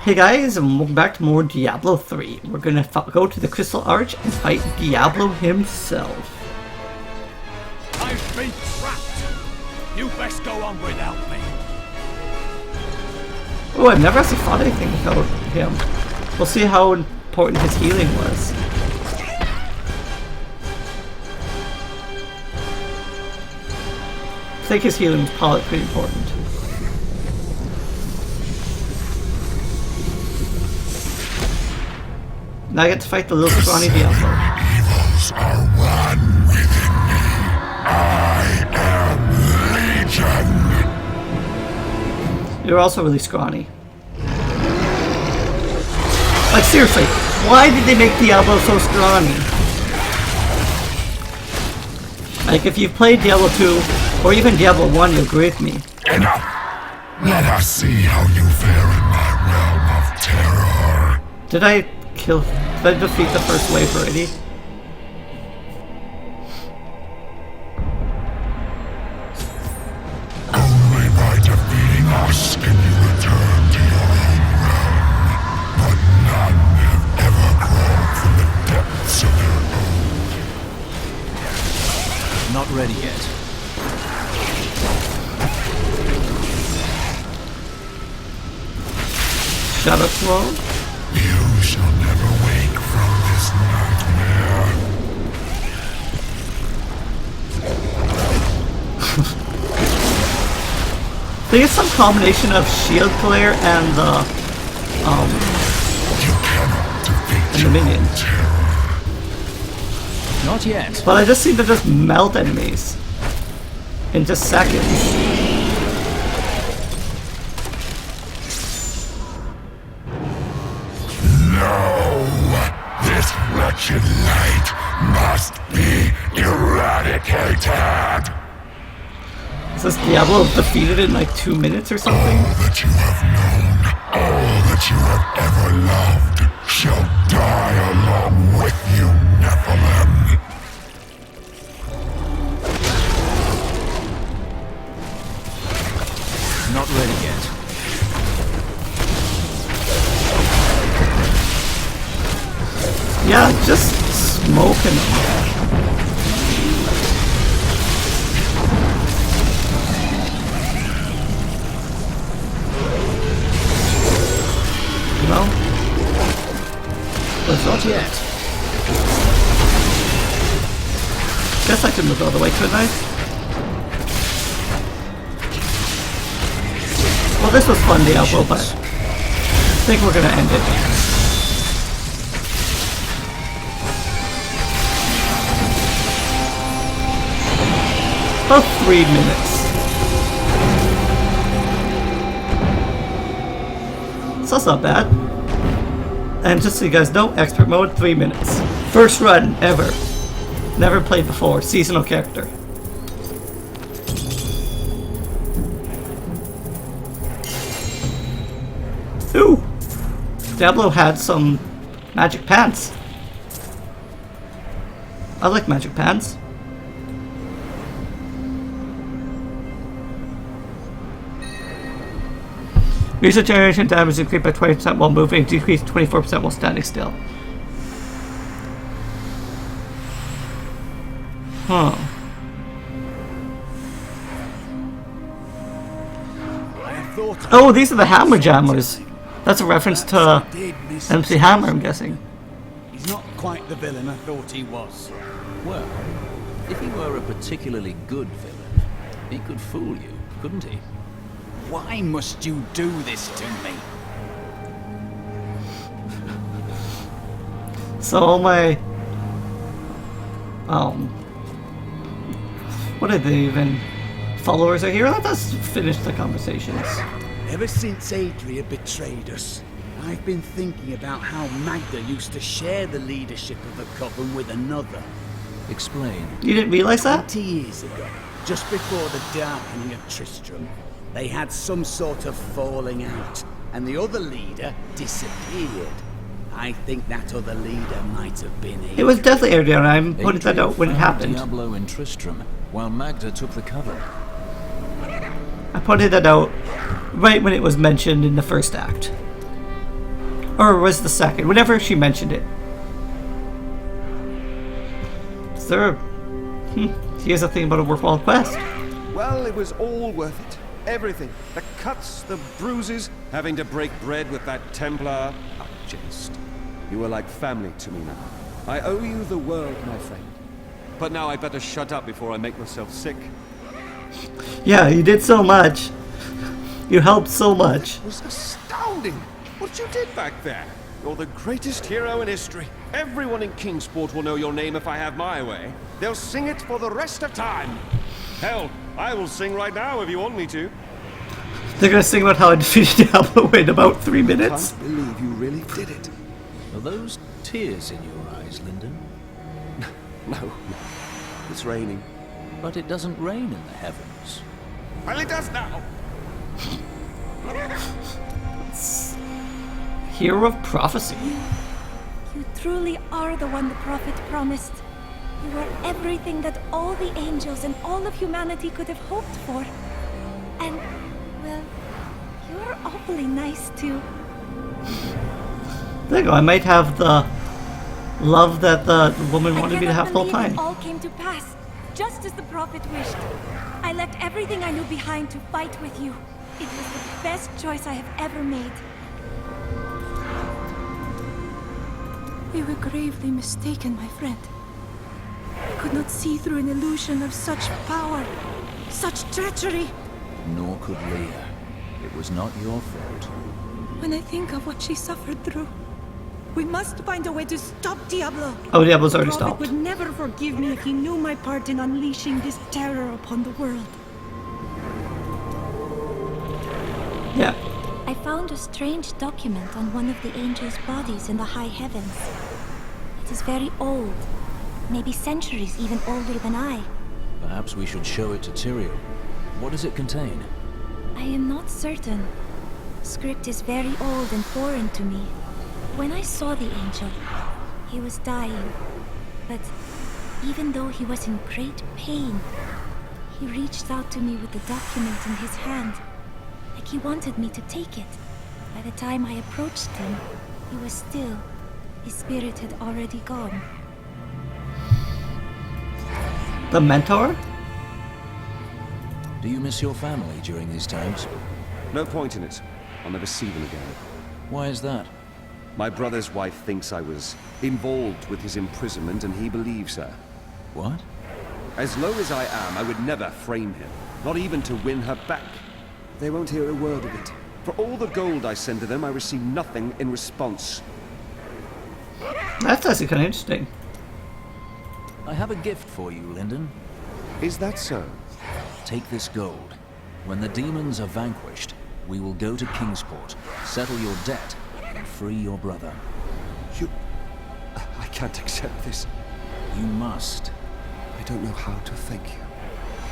Hey guys, and welcome back to more Diablo 3. We're gonna go to the Crystal Arch and fight Diablo himself. I've been trapped. You best go on without me. Oh, I've never actually fought anything without him. We'll see how important his healing was. I think his healing was probably pretty important. Now I get to fight the little scrawny Diablo. Evils are one within me. I am Legion. You're also really scrawny. Like seriously, why did they make Diablo so scrawny? Like if you've played Diablo 2 or even Diablo 1, you'll agree with me. Enough. Let us see how you fare in my realm of terror. Did I defeat the first wave already? Only by defeating us can you return to your own realm. But none have ever crawled from the depths of their own. Not ready yet. Shut up, Thrall. You shall never wake from this nightmare. I think it's some combination of shield glare and the You cannot defeat and the minion. terror. Not yet. But I just seem to just melt enemies in just seconds. This wretched light must be eradicated. Is this Diablo defeated in like 2 minutes or something? All that you have known, all that you have ever loved, shall die along with you, Nephilim. Not ready yet. Yeah, just smoking them. No? But not yet. Guess I could move all the way, couldn't I? Well, this was fun, Diablo, but I think we're gonna end it. About 3 minutes. So that's not bad. And just so you guys know, expert mode, 3 minutes. First run ever. Never played before. Seasonal character. Ooh! Diablo had some magic pants. I like magic pants. Research generation damage increased by 20% while moving, decreased 24% while standing still. Huh. Oh, these are the hammer jammers. That's a reference to MC Hammer, I'm guessing. He's not quite the villain I thought he was. Well, if he were a particularly good villain, he could fool you, couldn't he? Why must you do this to me? So all my what are they even followers are here? Let us finish the conversations. Ever since Adria betrayed us, I've been thinking about how Magda used to share the leadership of the Coven with another. Explain. You didn't realize that? 20 years ago, just before the darkening of Tristram, they had some sort of falling out, and the other leader disappeared. I think that other leader might have been It was definitely Adrian. I pointed that out when it found happened. Diablo and Tristram, while Magda took the cover. I pointed that out right when it was mentioned in the first act. Or was the second? Whenever she mentioned it. Is there a... Here's the thing about a worthwhile quest. Well, it was all worth it. Everything. The cuts, the bruises, having to break bread with that Templar. Oh, jest. You are like family to me now. I owe you the world, my friend. But now I better shut up before I make myself sick. Yeah, you did so much. You helped so much. It was astounding what you did back there. You're the greatest hero in history. Everyone in Kingsport will know your name if I have my way. They'll sing it for the rest of time. Hell, I will sing right now if you want me to. They're gonna sing about how I defeated Diablo in about 3 minutes. Can't believe you really did it. Are those tears in your eyes, Lyndon? No, it's raining. But it doesn't rain in the heavens. Well, it does now. Hero of prophecy. You truly are the one the prophet promised. You are everything that all the angels and all of humanity could have hoped for. And, well, you're awfully nice too. There you go. I might have the love that the woman wanted me to have the whole time. It all came to pass, just as the prophet wished. I left everything I knew behind to fight with you. It was the best choice I have ever made. We were gravely mistaken, my friend. I could not see through an illusion of such power, such treachery. Nor could Leah. It was not your fault. When I think of what she suffered through, we must find a way to stop Diablo. Oh, Diablo's already The prophet stopped. would never forgive me if he knew my part in unleashing this terror upon the world. Yeah. I found a strange document on one of the angels' bodies in the high heavens. It is very old, maybe centuries even older than I. Perhaps we should show it to Tyrael. What does it contain? I am not certain. Script is very old and foreign to me. When I saw the angel, he was dying. But even though he was in great pain, he reached out to me with the document in his hand, like he wanted me to take it. By the time I approached him, he was still. His spirit had already gone. The mentor? Do you miss your family during these times? No point in it. I'll never see them again. Why is that? My brother's wife thinks I was involved with his imprisonment, and he believes her. What? As low as I am, I would never frame him, not even to win her back. They won't hear a word of it. For all the gold I send to them, I receive nothing in response. That's actually kind of interesting. I have a gift for you, Lyndon. Is that so? Take this gold. When the demons are vanquished, we will go to Kingsport, settle your debt, and free your brother. You... I can't accept this. You must. I don't know how to thank you.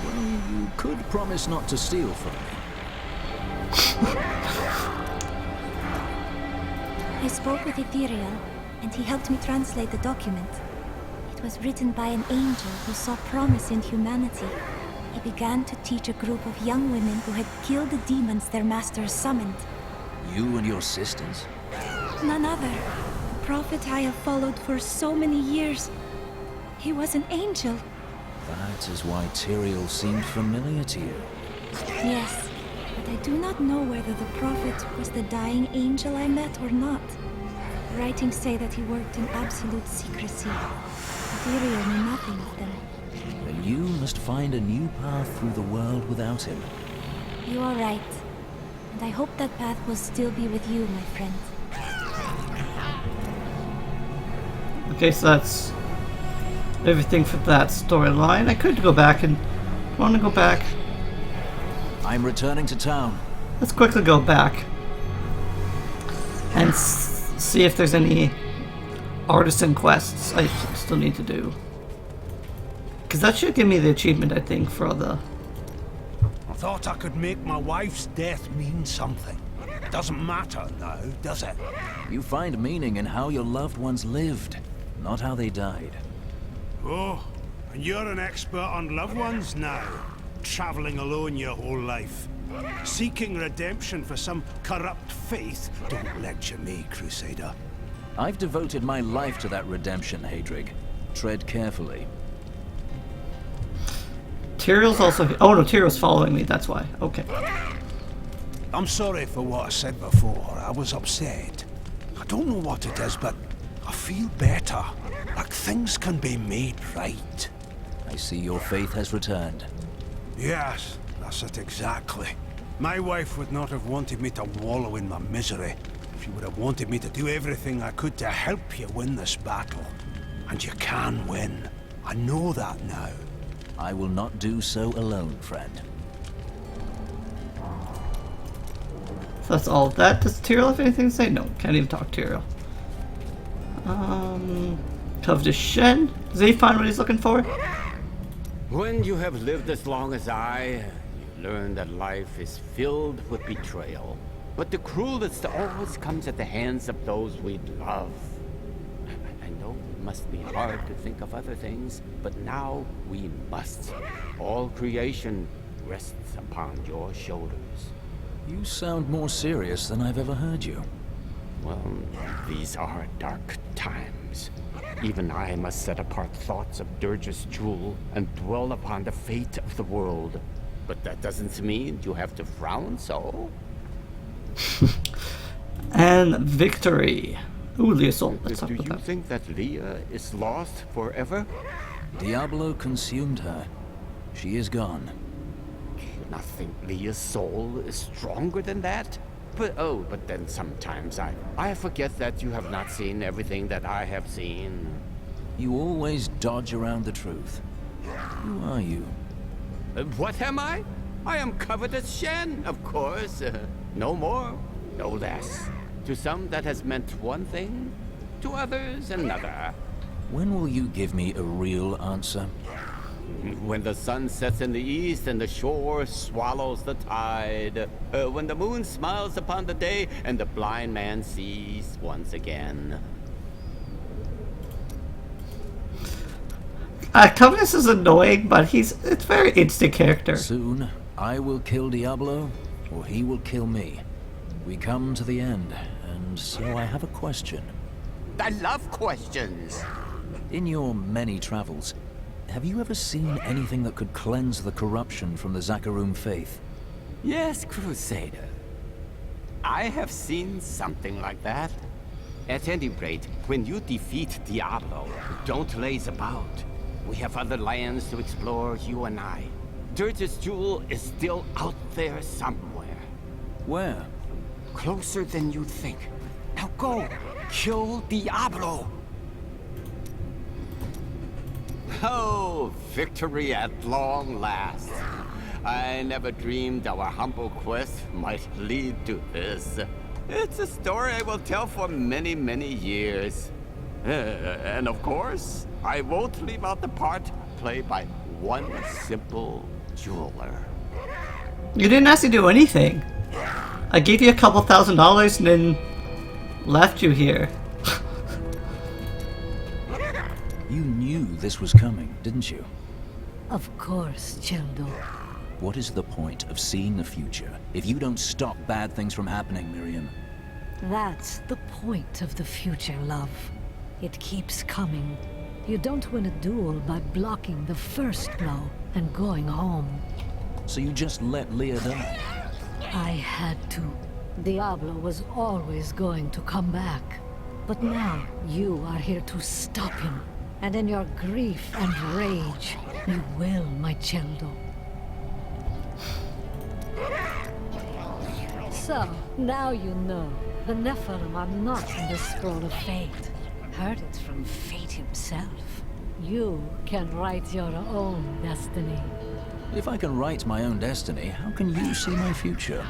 Well, you could promise not to steal from me. I spoke with Ethereal, and he helped me translate the document. It was written by an angel who saw promise in humanity. He began to teach a group of young women who had killed the demons their masters summoned. You and your sisters? None other. The prophet I have followed for so many years. He was an angel. That is why Tyrael seemed familiar to you. Yes, but I do not know whether the prophet was the dying angel I met or not. Writings say that he worked in absolute secrecy. Ethereal knew nothing of them. Then you must find a new path through the world without him. You are right. And I hope that path will still be with you, my friend. Okay, so that's everything for that storyline. I could go back and... I want to go back. I'm returning to town. Let's quickly go back. And see if there's any artisan quests I still need to do. Because that should give me the achievement, I think, for the... I thought I could make my wife's death mean something. Doesn't matter now, does it? You find meaning in how your loved ones lived, not how they died. Oh, and you're an expert on loved ones now. traveling alone your whole life. Seeking redemption for some corrupt faith. Don't lecture me, Crusader. I've devoted my life to that redemption, Hadrig. Tread carefully. Tyrell's also... Oh no, Tyrell's following me, that's why. Okay. I'm sorry for what I said before. I was upset. I don't know what it is, but I feel better. Like things can be made right. I see your faith has returned. Yes, that's it exactly. My wife would not have wanted me to wallow in my misery. She would have wanted me to do everything I could to help you win this battle. And you can win. I know that now. I will not do so alone, friend. So that's all of that. Does Tyrell have anything to say? No, can't even talk to Tyrell. Tov de Shen? Does he find what he's looking for? When you have lived as long as I, you learn that life is filled with betrayal. But the cruelest always comes at the hands of those we love. I know it must be hard to think of other things, but now we must. All creation rests upon your shoulders. You sound more serious than I've ever heard you. Well, these are dark times. Even I must set apart thoughts of Dirge's jewel and dwell upon the fate of the world. But that doesn't mean you have to frown so. And victory. Ooh, Leah Soul. Let's talk Do about you that. think that Leah is lost forever? Diablo consumed her. She is gone. Do you not think Leah's soul is stronger than that? But then sometimes I forget that you have not seen everything that I have seen. You always dodge around the truth. Who are you? What am I? I am Covetous Shen, of course. No more, no less. To some that has meant one thing, to others another. When will you give me a real answer? When the sun sets in the east and the shore swallows the tide. When the moon smiles upon the day and the blind man sees once again. Covenus is annoying, but it's very instant character. Soon, I will kill Diablo, or he will kill me. We come to the end, and so I have a question. I love questions. In your many travels, have you ever seen anything that could cleanse the corruption from the Zakarum faith? Yes, Crusader. I have seen something like that. At any rate, when you defeat Diablo, don't laze about. We have other lands to explore, you and I. Dirge's jewel is still out there somewhere. Where? Closer than you think. Now go! Kill Diablo! Oh, victory at long last. I never dreamed our humble quest might lead to this. It's a story I will tell for many, many years. And of course, I won't leave out the part played by one simple jeweler. You didn't ask to do anything. I gave you a couple $1,000 and then left you here. You knew this was coming, didn't you? Of course, Cheldo. What is the point of seeing the future if you don't stop bad things from happening, Miriam? That's the point of the future, love. It keeps coming. You don't win a duel by blocking the first blow and going home. So you just let Leah die? I had to. Diablo was always going to come back. But now, you are here to stop him. And in your grief and rage, you will, my Cheldo. So, now you know. The Nephilim are not in the Scroll of Fate. Heard it from Fate himself. You can write your own destiny. If I can write my own destiny, how can you see my future?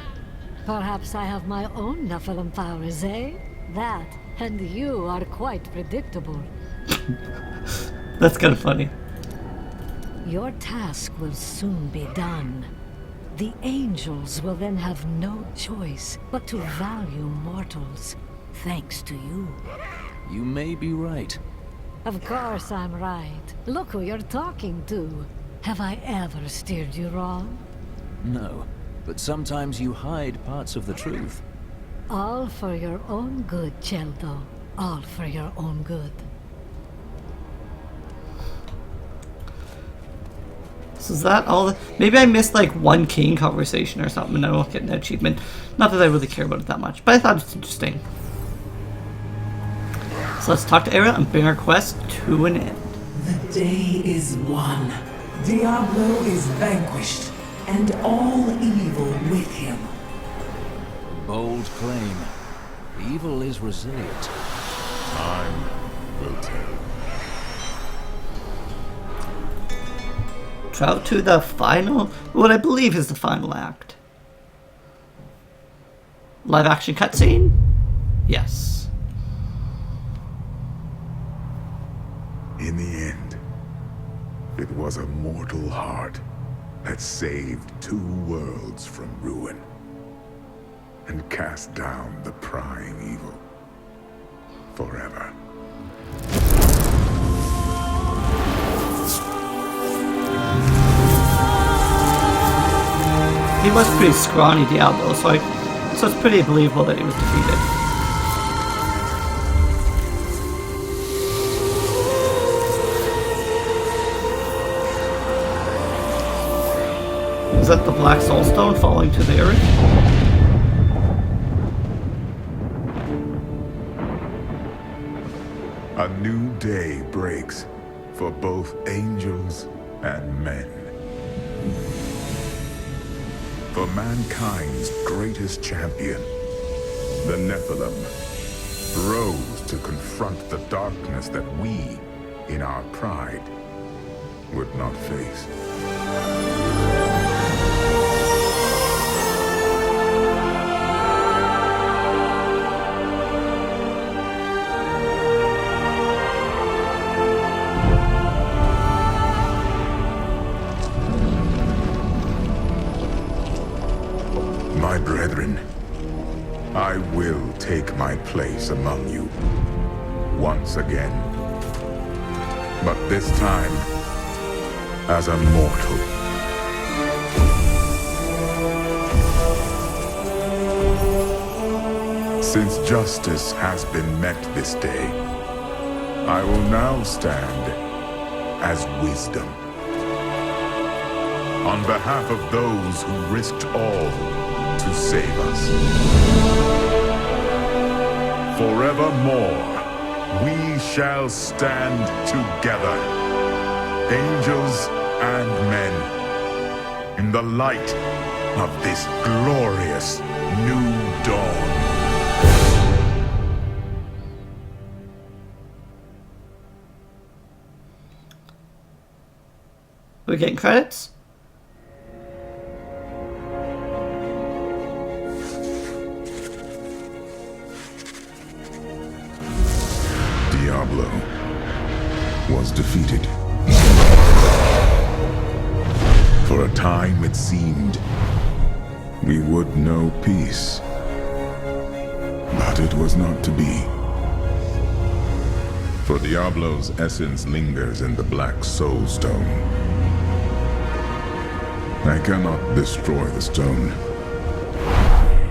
Perhaps I have my own Nephilim powers, eh? That, and you are quite predictable. That's kind of funny. Your task will soon be done. The angels will then have no choice but to value mortals, thanks to you. You may be right. Of course I'm right. Look who you're talking to. Have I ever steered you wrong? No, but sometimes you hide parts of the truth. All for your own good, Cheldo. All for your own good. So is that all? Maybe I missed like one king conversation or something and I don't get an achievement. Not that I really care about it that much, but I thought it's interesting. So let's talk to Era and bring our quest to an end. The day is won. Diablo is vanquished, and all evil with him. Bold claim. Evil is resilient. Time will tell. Travel to the final, what I believe is the final act. Live action cutscene? Yes. In the end, it was a mortal heart that saved 2 worlds from ruin and cast down the prime evil forever. He was pretty scrawny, Diablo, so it's pretty believable that he was defeated. Is that the Black Soulstone falling to the earth? A new day breaks for both angels and men. For mankind's greatest champion, the Nephilim, rose to confront the darkness that we, in our pride, would not face. My brethren, I will take my place among you once again. But this time, as a mortal. Since justice has been met this day, I will now stand as wisdom. On behalf of those who risked all to save us. Forevermore, we shall stand together, angels and men, in the light of this glorious new dawn. We're getting credits? Diablo was defeated. For a time it seemed we would know peace. But it was not to be. For Diablo's essence lingers in the Black Soul Stone. I cannot destroy the stone,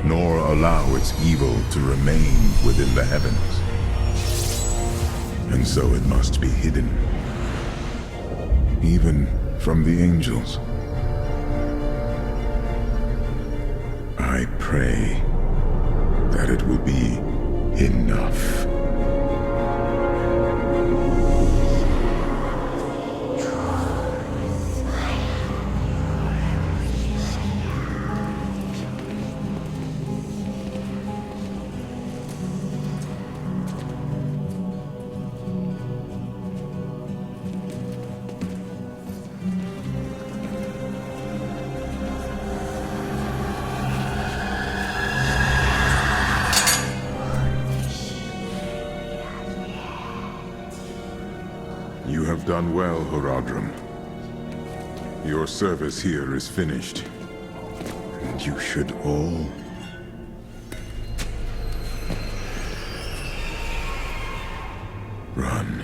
nor allow its evil to remain within the heavens. And so it must be hidden, even from the angels. I pray that it will be enough. You have done well, Horadrim. Your service here is finished. And you should all run.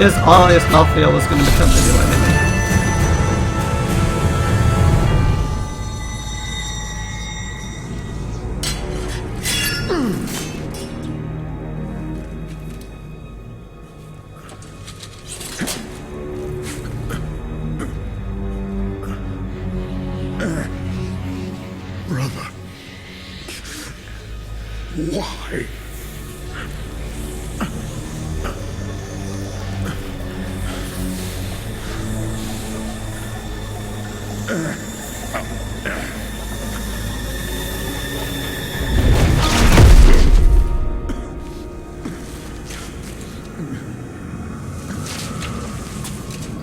Because obvious Malthael was going to become the new enemy. Brother. Why?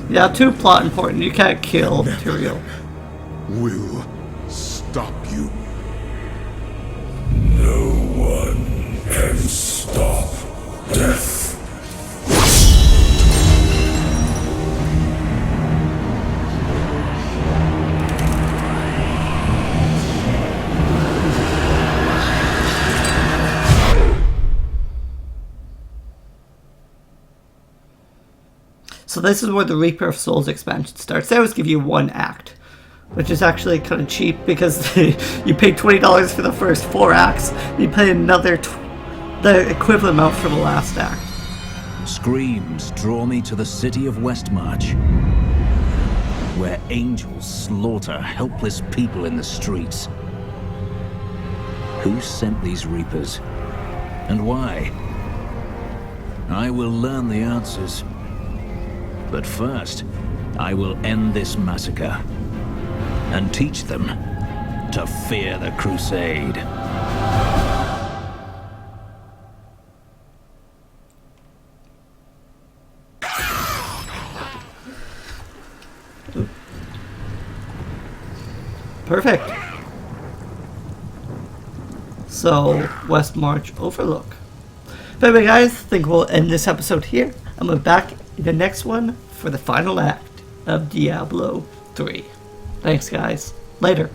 Yeah, too plot important. You can't kill Tyrael. Will stop you. No one can stop death. So this is where the Reaper of Souls expansion starts. They always give you one act, which is actually kind of cheap because you pay $20 for the first 4 acts. You pay another the equivalent amount for the last act. Screams draw me to the city of Westmarch, where angels slaughter helpless people in the streets. Who sent these Reapers? And why? I will learn the answers. But first, I will end this massacre and teach them to fear the Crusade. Perfect. So, Westmarch Overlook. But anyway, guys, I think we'll end this episode here. I'm going to back in the next one for the final act of Diablo 3. Thanks, guys. Later.